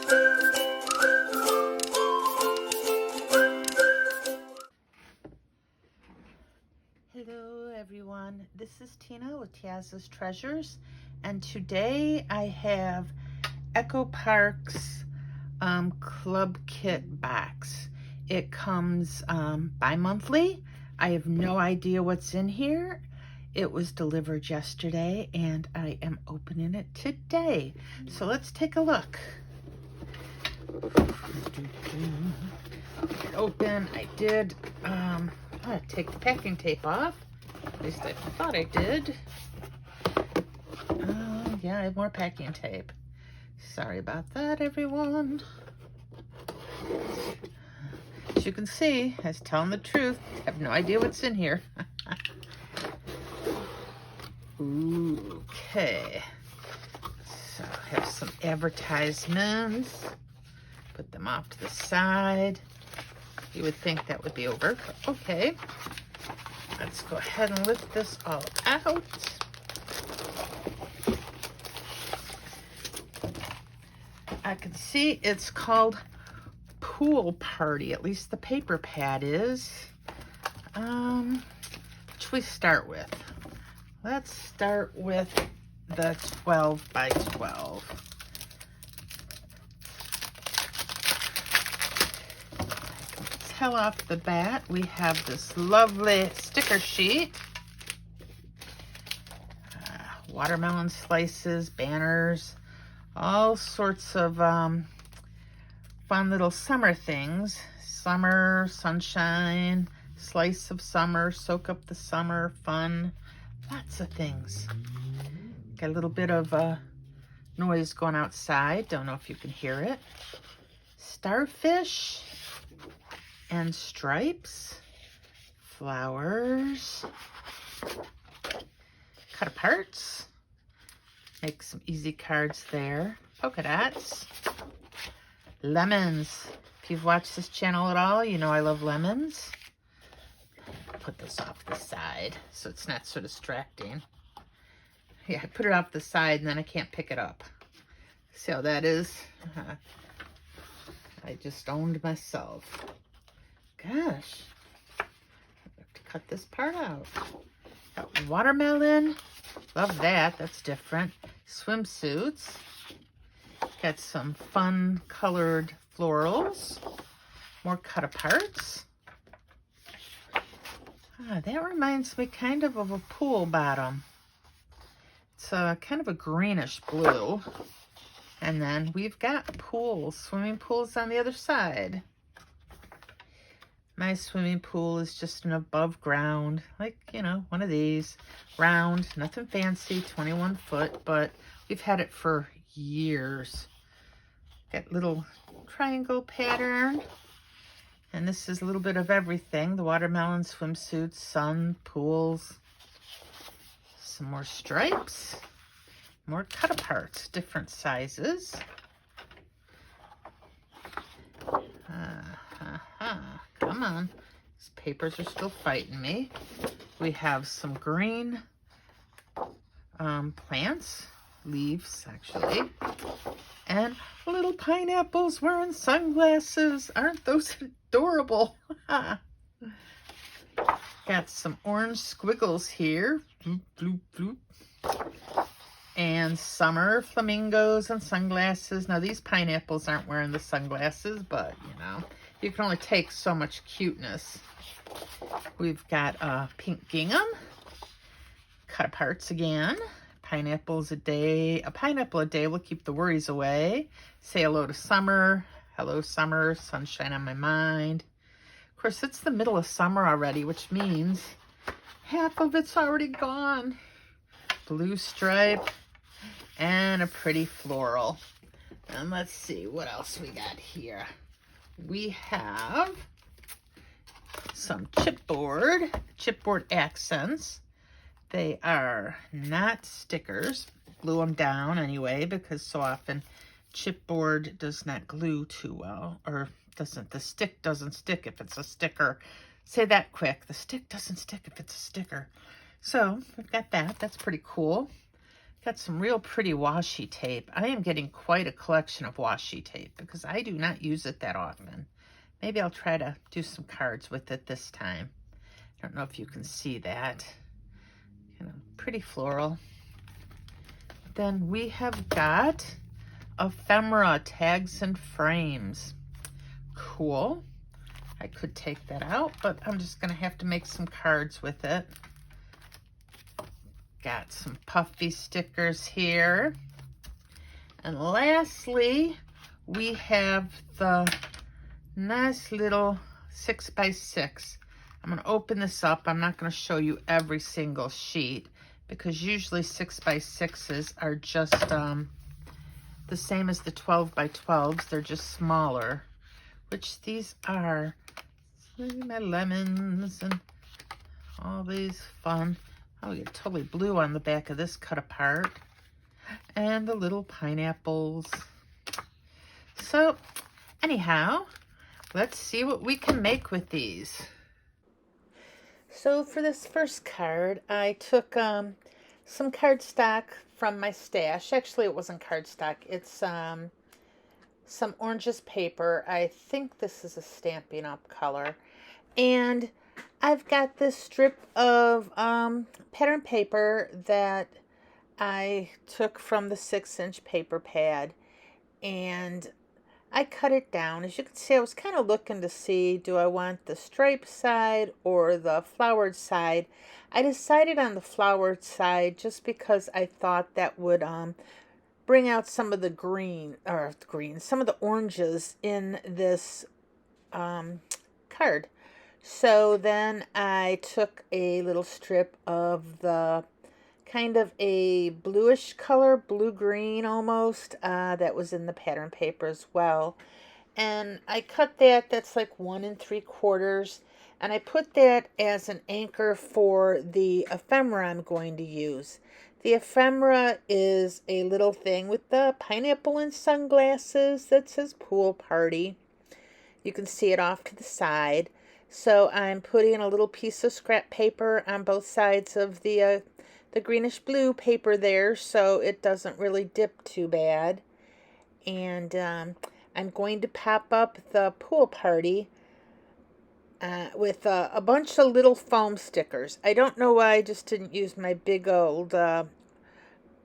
Hello everyone, this is Tina with Tiaza's Treasures, and today I have Echo Park's Club Kit box. It comes bi-monthly. I have no idea what's in here. It was delivered yesterday and I am opening it today. So let's take a look. Open, I did take the packing tape off. At least I thought I did. Yeah, I have more packing tape. Sorry about that, everyone. As you can see, I was telling the truth. I have no idea what's in here. Okay. So I have some advertisements. Put them off to the side. You would think that would be over, but okay. Let's go ahead and lift this all out. I can see it's called Pool Party, at least the paper pad is. Which we start with? Let's start with the 12 by 12. Tell off the bat, we have this lovely sticker sheet. Watermelon slices, banners, all sorts of fun little summer things. Summer, sunshine, slice of summer, soak up the summer, fun, lots of things. Got a little bit of noise going outside. Don't know if you can hear it. Starfish and stripes, flowers, cut aparts, make some easy cards there, polka dots, lemons. If you've watched this channel at all, you know I love lemons. Put this off the side so it's not so distracting. Yeah, I put it off the side and then I can't pick it up. See how that is? I just owned myself. Gosh, I have to cut this part out. Got watermelon, love that, that's different. Swimsuits, got some fun colored florals, more cut aparts. That reminds me kind of a pool bottom. It's kind of a greenish blue. And then we've got pools, swimming pools on the other side. My swimming pool is just an above ground, like, you know, one of these. Round, nothing fancy, 21 foot, but we've had it for years. Got little triangle pattern. And this is a little bit of everything. The watermelon, swimsuits, sun, pools. Some more stripes. More cut aparts, different sizes. Come on, these papers are still fighting me. We have some green plants, leaves actually, and little pineapples wearing sunglasses. Aren't those adorable? Got some orange squiggles here. Bloop, bloop, bloop. And summer flamingos and sunglasses. Now these pineapples aren't wearing the sunglasses, but you know, you can only take so much cuteness. We've got pink gingham, cut aparts again. Pineapples a day. A pineapple a day will keep the worries away. Say hello to summer. Hello summer, sunshine on my mind. Of course, it's the middle of summer already, which means half of it's already gone. Blue stripe and a pretty floral. And let's see what else we got here. We have some chipboard accents. They are not stickers. Glue them down anyway, because so often chipboard does not glue too well, or the stick doesn't stick if it's a sticker. Say that quick. The stick doesn't stick if it's a sticker. So we've got that. That's pretty cool. Got some real pretty washi tape. I am getting quite a collection of washi tape because I do not use it that often. Maybe I'll try to do some cards with it this time. I don't know if you can see that. Pretty floral. Then we have got ephemera tags and frames. Cool. I could take that out, but I'm just going to have to make some cards with it. Got some puffy stickers here. And lastly, we have the nice little 6x6. I'm going to open this up. I'm not going to show you every single sheet because usually 6x6s are just the same as the 12x12s. They're just smaller, which these are. My lemons and all these fun. Oh, you're totally blue on the back of this cut apart. And the little pineapples. So, anyhow, let's see what we can make with these. So for this first card, I took some cardstock from my stash. Actually, it wasn't cardstock. It's some Oranges paper. I think this is a Stampin' Up! Color. And I've got this strip of pattern paper that I took from the 6-inch paper pad. And I cut it down. As you can see, I was kind of looking to see, do I want the striped side or the flowered side? I decided on the flowered side just because I thought that would bring out some of the some of the oranges in this card. So then I took a little strip of the kind of a bluish color, blue-green almost, that was in the pattern paper as well. And I cut that, that's like 1 3/4, and I put that as an anchor for the ephemera I'm going to use. The ephemera is a little thing with the pineapple and sunglasses that says pool party. You can see it off to the side. So I'm putting a little piece of scrap paper on both sides of the greenish blue paper there, so it doesn't really dip too bad. And I'm going to pop up the pool party with a bunch of little foam stickers. I don't know why I just didn't use my big old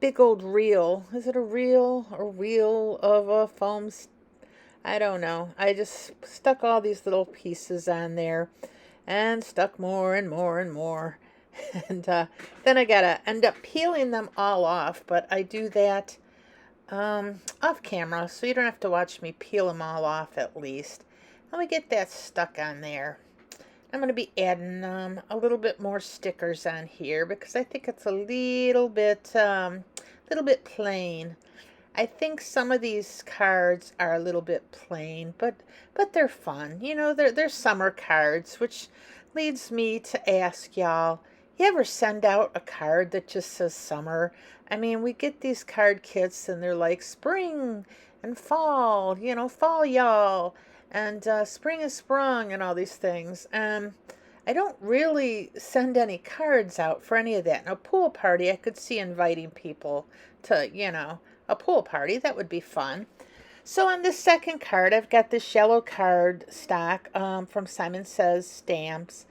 reel. Is it a reel or wheel of a foam? I don't know. I just stuck all these little pieces on there and stuck more and more and more. And then I gotta end up peeling them all off, but I do that off camera, so you don't have to watch me peel them all off at least. Let me get that stuck on there. I'm going to be adding a little bit more stickers on here because I think it's a little bit plain. I think some of these cards are a little bit plain, but they're fun. You know, they're summer cards, which leads me to ask y'all, you ever send out a card that just says summer? I mean, we get these card kits and they're like spring and fall, you know, fall y'all, and spring is sprung and all these things. I don't really send any cards out for any of that. Now, pool party, I could see inviting people to, you know, a pool party. That would be fun. So on this second card, I've got this yellow card stock from Simon Says Stamps.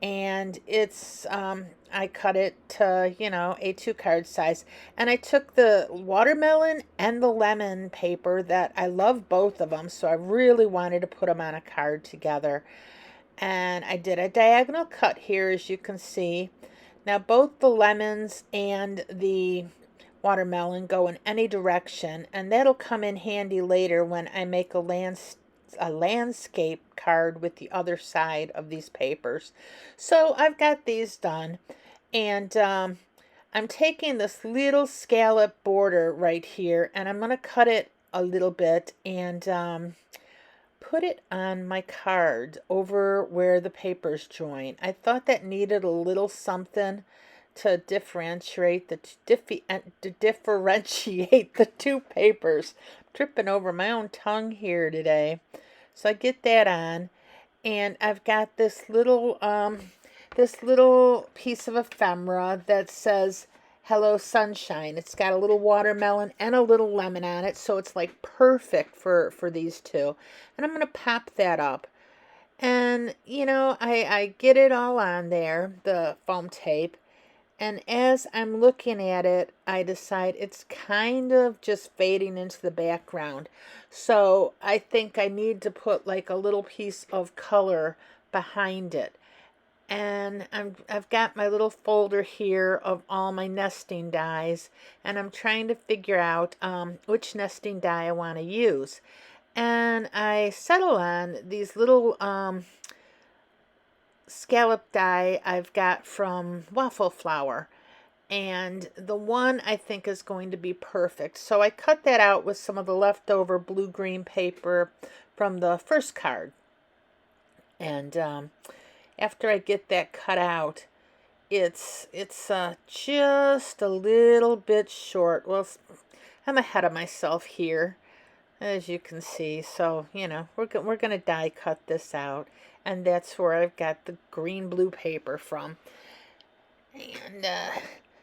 And it's, I cut it to, you know, A2 card size. And I took the watermelon and the lemon paper that I love both of them. So I really wanted to put them on a card together. And I did a diagonal cut here, as you can see. Now both the lemons and the watermelon go in any direction. And that'll come in handy later when I make a landscape card with the other side of these papers. So I've got these done, and I'm taking this little scallop border right here, and I'm going to cut it a little bit and put it on my card over where the papers join. I thought that needed a little something to differentiate the two papers. I'm tripping over my own tongue here today. So I get that on, and I've got this little piece of ephemera that says Hello Sunshine. It's got a little watermelon and a little lemon on it, so it's like perfect for these two. And I'm going to pop that up. And, you know, I get it all on there, the foam tape. And as I'm looking at it, I decide it's kind of just fading into the background. So I think I need to put like a little piece of color behind it. And I've got my little folder here of all my nesting dies, and I'm trying to figure out which nesting die I want to use. And I settle on these little scallop die I've got from Waffle Flower. And the one I think is going to be perfect. So I cut that out with some of the leftover blue-green paper from the first card. And after I get that cut out, it's just a little bit short. Well, I'm ahead of myself here, as you can see. So, you know, we're going to die cut this out. And that's where I've got the green-blue paper from. And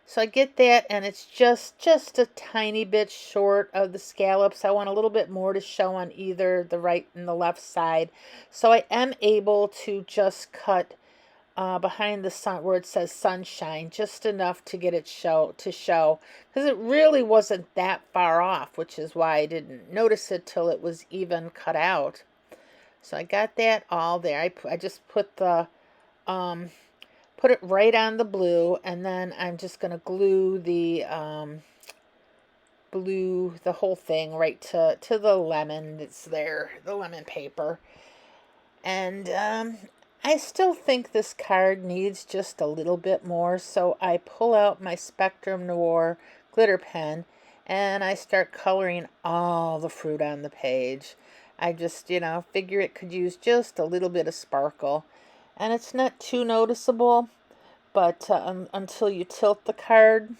so I get that, and it's just a tiny bit short of the scallops. I want a little bit more to show on either the right and the left side. So I am able to just cut behind the sun where it says Sunshine, just enough to get it to show, because it really wasn't that far off, which is why I didn't notice it till it was even cut out. So I got that all there. I just put the put it right on the blue, and then I'm just going to glue the the whole thing right to the lemon that's there, the lemon paper. And I still think this card needs just a little bit more, so I pull out my Spectrum Noir glitter pen and I start coloring all the fruit on the page. I just, you know, figure it could use just a little bit of sparkle. And it's not too noticeable, but until you tilt the card.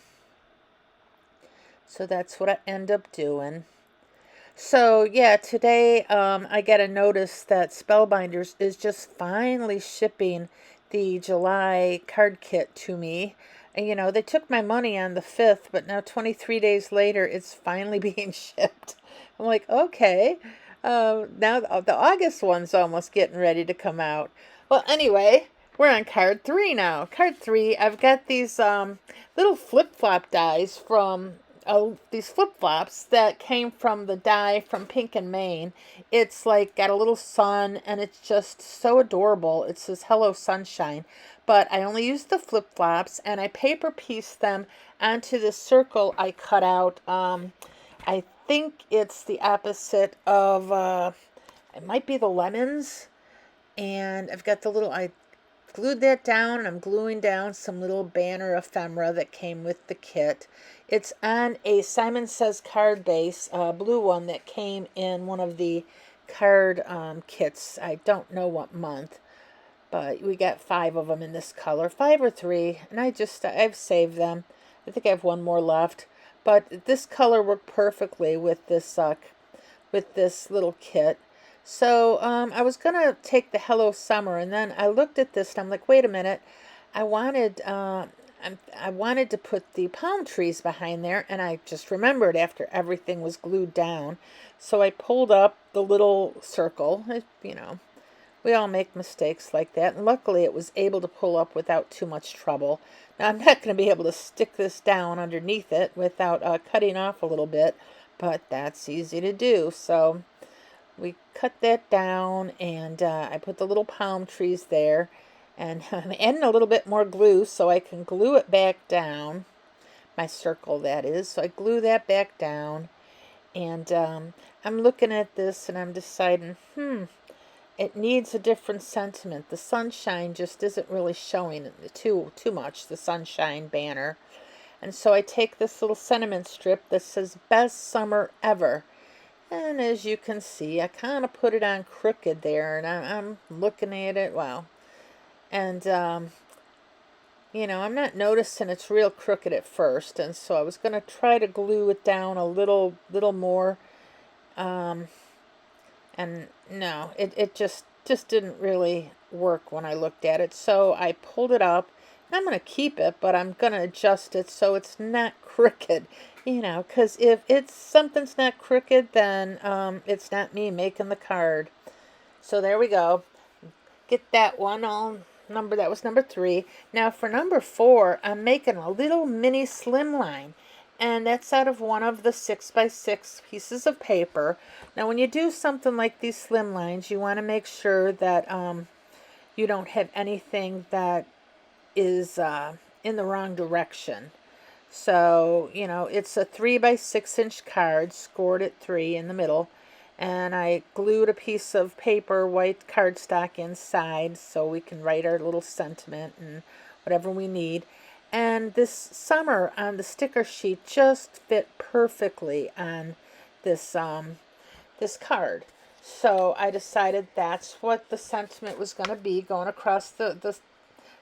So that's what I end up doing. So yeah, today I got a notice that Spellbinders is just finally shipping the July card kit to me. And, you know, they took my money on the 5th, but now 23 days later, it's finally being shipped. I'm like, okay. Now the August one's almost getting ready to come out. Well, anyway, we're on card 3 now. Card 3, I've got these little flip-flop dies from these flip-flops that came from the die from Pink and Maine. It's like got a little sun, and it's just so adorable. It says Hello Sunshine. But I only used the flip-flops, and I paper pieced them onto the circle I cut out. I think it's the opposite of, it might be the lemons. And I've got the little, I glued that down, and I'm gluing down some little banner ephemera that came with the kit. It's on a Simon Says card base, blue one that came in one of the card kits. I don't know what month, but we got 5 of them in this color, 5 or 3, and I've saved them. I think I have one more left, but this color worked perfectly with this little kit. So I was gonna take the Hello Summer, and then I looked at this and I'm like, wait a minute, I wanted to put the palm trees behind there, and I just remembered after everything was glued down. So I pulled up the little circle. You know, we all make mistakes like that, and luckily it was able to pull up without too much trouble. Now I'm not going to be able to stick this down underneath it without cutting off a little bit, but that's easy to do. So we cut that down, and I put the little palm trees there, and I'm adding a little bit more glue so I can glue it back down, my circle that is. So I glue that back down, and I'm looking at this and I'm deciding, it needs a different sentiment. The sunshine just isn't really showing too much, the sunshine banner. And so I take this little sentiment strip that says Best Summer Ever. And as you can see, I kind of put it on crooked there, and I'm looking at it, wow. And, you know, I'm not noticing it's real crooked at first, and so I was going to try to glue it down a little more, and no, it just didn't really work when I looked at it. So I pulled it up, I'm going to keep it, but I'm going to adjust it so it's not crooked, you know, because if it's something's not crooked, then it's not me making the card. So there we go. Get that one all number. That was number 3. Now for number 4, I'm making a little mini slimline, and that's out of one of the 6x6 pieces of paper. Now when you do something like these slimlines, you want to make sure that you don't have anything that is in the wrong direction. So, you know, it's a 3x6 inch card, scored at 3 in the middle. And I glued a piece of paper, white cardstock inside so we can write our little sentiment and whatever we need. And this summer on the sticker sheet just fit perfectly on this this card. So I decided that's what the sentiment was going to be, going across the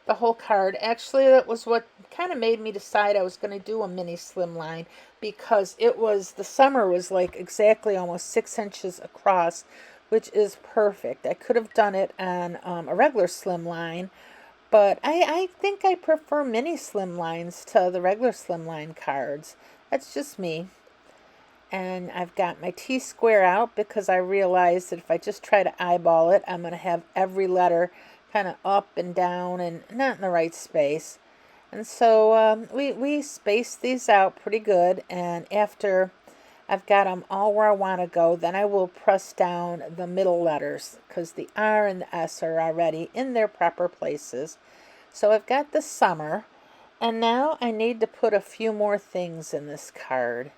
whole card. Actually, that was what kind of made me decide I was going to do a mini slimline, because it was, the summer was like exactly almost 6 inches across, which is perfect. I could have done it on a regular slimline, but I think I prefer mini slimlines to the regular slimline cards. That's just me. And I've got my T-square out because I realized that if I just try to eyeball it, I'm going to have every letter kind of up and down and not in the right space. And so we spaced these out pretty good, and after I've got them all where I want to go, then I will press down the middle letters because the R and the S are already in their proper places. So I've got the summer, and now I need to put a few more things in this card.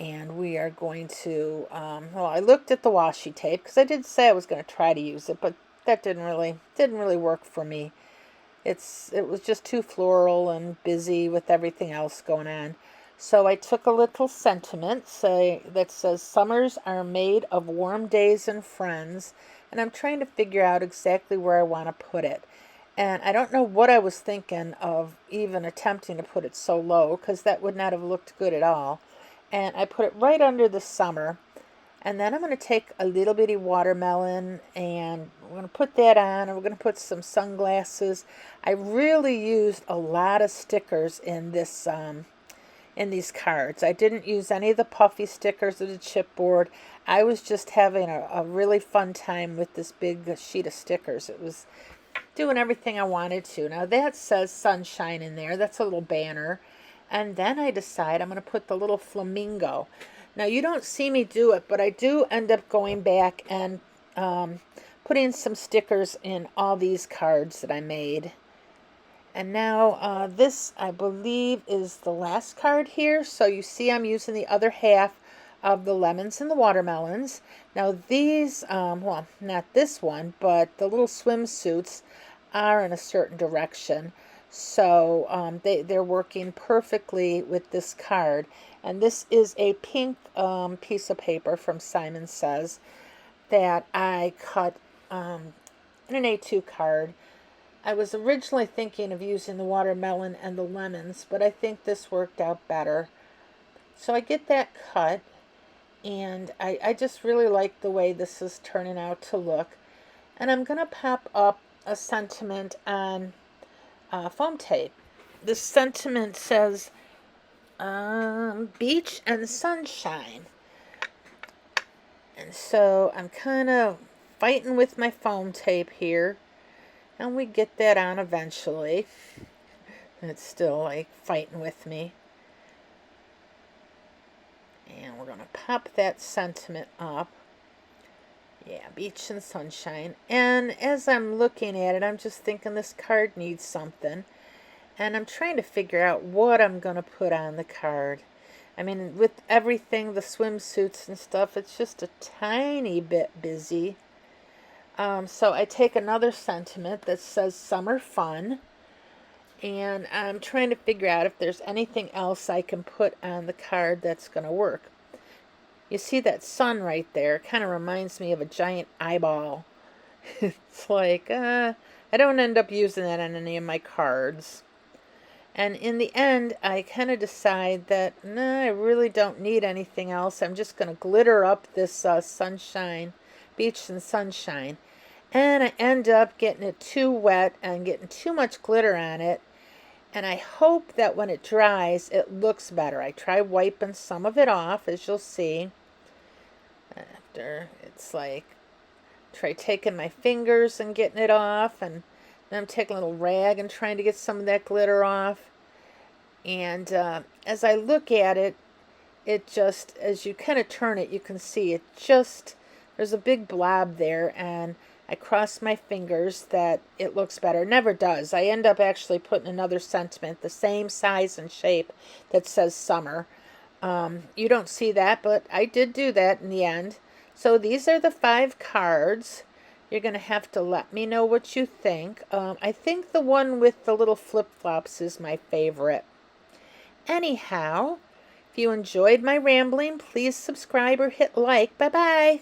And we are going to, well, I looked at the washi tape because I did say I was going to try to use it, but that didn't really work for me. It was just too floral and busy with everything else going on. So I took a little sentiment that says, "Summers are made of warm days and friends," and I'm trying to figure out exactly where I want to put it. And I don't know what I was thinking of even attempting to put it so low, because that would not have looked good at all. And I put it right under the summer. And then I'm going to take a little bitty watermelon and we're going to put that on, and we're going to put some sunglasses. I really used a lot of stickers in this in these cards. I didn't use any of the puffy stickers or the chipboard. I was just having a really fun time with this big sheet of stickers. It was doing everything I wanted to. Now that says sunshine in there. That's a little banner. And then I decide I'm going to put the little flamingo. Now you don't see me do it, but I do end up going back and putting some stickers in all these cards that I made. And now this, I believe, is the last card here. So you see I'm using the other half of the lemons and the watermelons. Now these, well, not this one, but the little swimsuits are in a certain direction. So they're working perfectly with this card. And this is a pink piece of paper from Simon Says that I cut in an A2 card. I was originally thinking of using the watermelon and the lemons, but I think this worked out better. So I get that cut, and I just really like the way this is turning out to look. And I'm going to pop up a sentiment on foam tape. The sentiment says, beach and sunshine. And so I'm kind of fighting with my foam tape here, and we get that on eventually. It's still like fighting with me. And we're going to pop that sentiment up. Yeah, beach and sunshine. And as I'm looking at it, I'm just thinking this card needs something. And I'm trying to figure out what I'm going to put on the card. I mean, with everything, the swimsuits and stuff, it's just a tiny bit busy. So I take another sentiment that says summer fun. And I'm trying to figure out if there's anything else I can put on the card that's going to work. You see that sun right there? It kind of reminds me of a giant eyeball. It's like, I don't end up using that on any of my cards. And in the end, I kind of decide that, I really don't need anything else. I'm just going to glitter up this sunshine, beach and sunshine. and I end up getting it too wet and getting too much glitter on it. And I hope that when it dries, it looks better. I try wiping some of it off, as you'll see. After it's like, try taking my fingers and getting it off, and then I'm taking a little rag and trying to get some of that glitter off. And as I look at it, it just, as you kind of turn it, you can see it just, there's a big blob there, and I cross my fingers that it looks better. It never does. I end up actually putting another sentiment, the same size and shape, that says summer. You don't see that, but I did do that in the end. So these are the 5 cards. You're going to have to let me know what you think. I think the one with the little flip-flops is my favorite. Anyhow, if you enjoyed my rambling, please subscribe or hit like. Bye-bye.